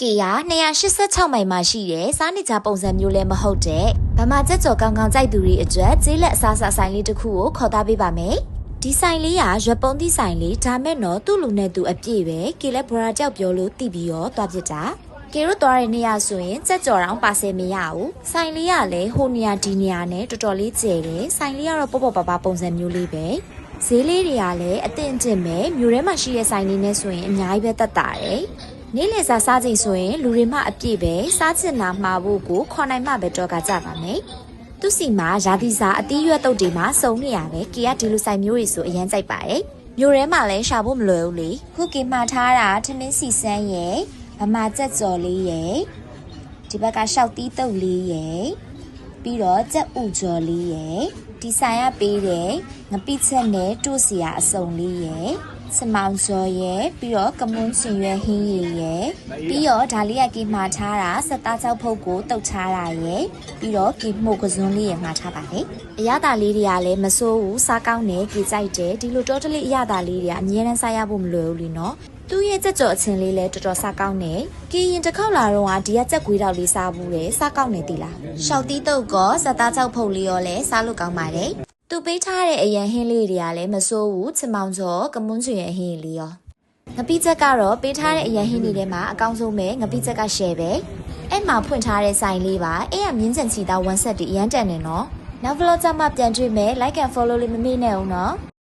ကေယာ286မိုင်မှာရှိတဲ့စားနေကြပုံစံမျိုးလည်းမဟုတ်တဲ့ဗမာကျက်ကျော်ကောင်းကောင်းကြိုက်သူတွေအတွက်ကျေးလက်အစားအစာဆိုင်လေးတစ်ခုကိုခေါ်သားပေးပါမယ်။ဒီဆိုင်လေးကရွက်ပုံးသီးဆိုင်လေးဒါမဲ့တော့သူ့လူနဲ့သူအပြည့်ပဲကေလည်းဘော်ရာကြောက်ပြောလို့တိပြီးရောတွားပြစ်တာကေတို့သွားတဲ့နေရာဆိုရင်ကျက်ကျော်တောင်ပါဆယ်မရဘူး။ဆိုင်လေးကလည်းဟိုနေရာဒီနေရာနဲ့တော်တော်လေးကျယ်တယ်။ဆိုင်လေးကတော့ပေါ့ပေါ့ပါပါပုံစံမျိုးလေးပဲ။ဈေးလေးတွေကလည်းအသင့်အကျင့်ပဲမြို့ထဲမှာရှိတဲ့ဆိုင်လေးနဲ့ဆိုရင်အများကြီးပဲတက်တာတယ်။နေ့လည်စာစားချိန်ဆိုရင်လူတွေမှအပြည့်ပဲစားချင်တာမှာဖို့ကိုခေါ်နိုင်မှပဲတော့ကကြပါမယ်။သူစီမှာရာသီစာအသီးရွက်တုပ်တွေမှာစုံနေရပဲကေကဒီလိုဆိုင်မျိုးတွေဆိုအရင်ကြိုက်ပါတယ်။မြို့ထဲမှာလည်းရှာဖို့မလွယ်ဘူးလေ။ခုကေမှာထားတာထမင်းစီစန်းရဲ့ဗမာကျက်ကျော်လေးရဲ့ဒီဘက်ကရှောက်တီးတုပ်လေးရဲ့ပြီးတော့ကြက်ဥကျော်လေးရဲ့ဒီဆိုင်ကပေးတယ်ငပိချက်နဲ့တို့စီရအစုံလေးရဲ့စမောင်စော်ရဲ့ပြီးတော့ကမွန်းစင်ရွယ်ဟင်းရည်ရဲ့ပြီးတော့ဒါလေးကကေမှာထားတာစက်သားချောက်ဖုတ်ကိုတုတ်ချတာရဲ့ပြီးတော့ကေမှုတ်ကစွန်းလေးရဲ့မှာထားပါတယ်အရသာလေးတွေကလည်းမစိုးဘူးစားကောင်းတယ်ကေကြိုက်တယ်ဒီလိုတော်တလေးအရသာလေးတွေကအများနဲ့စားရဖို့မလွယ်ဘူးလीနော်သူ့ရဲ့ကြက်ကြော်အချင်းလေးလည်းတော်တော်စားကောင်းတယ်ကေရင်တစ်ခေါက်လာတော့ဒီကကြက်ကွေးတောက်လေးစားဘူးတယ်စားကောင်းတယ်တိလားရှောက်တီးတုတ်ကောစက်သားချောက်ဖုတ်လေးရောလည်းစားလို့ကောင်းပါတယ်သူပေးထားတဲ့အရန်ဟင်းလေးတွေကလည်းမစိုးဘူးချင်မောင်စောကမွန်းချွင်ရဲ့ဟင်းလေးရောငပိချက်ကတော့ပေးထားတဲ့အရန်ဟင်းတွေထဲမှာအကောင်းဆုံးပဲငပိချက်ကရှယ်ပဲအဲ့မှာဖွင့်ထားတဲ့ဆိုင်လေးပါအဲ့ရမြင်းချင်ချီသား1ဆက်တီအရန်တန်နေနော်နောက် vlog ကြမှာပြန်တွေ့မယ် like and follow လေးမမေ့နဲ့ဦးနော်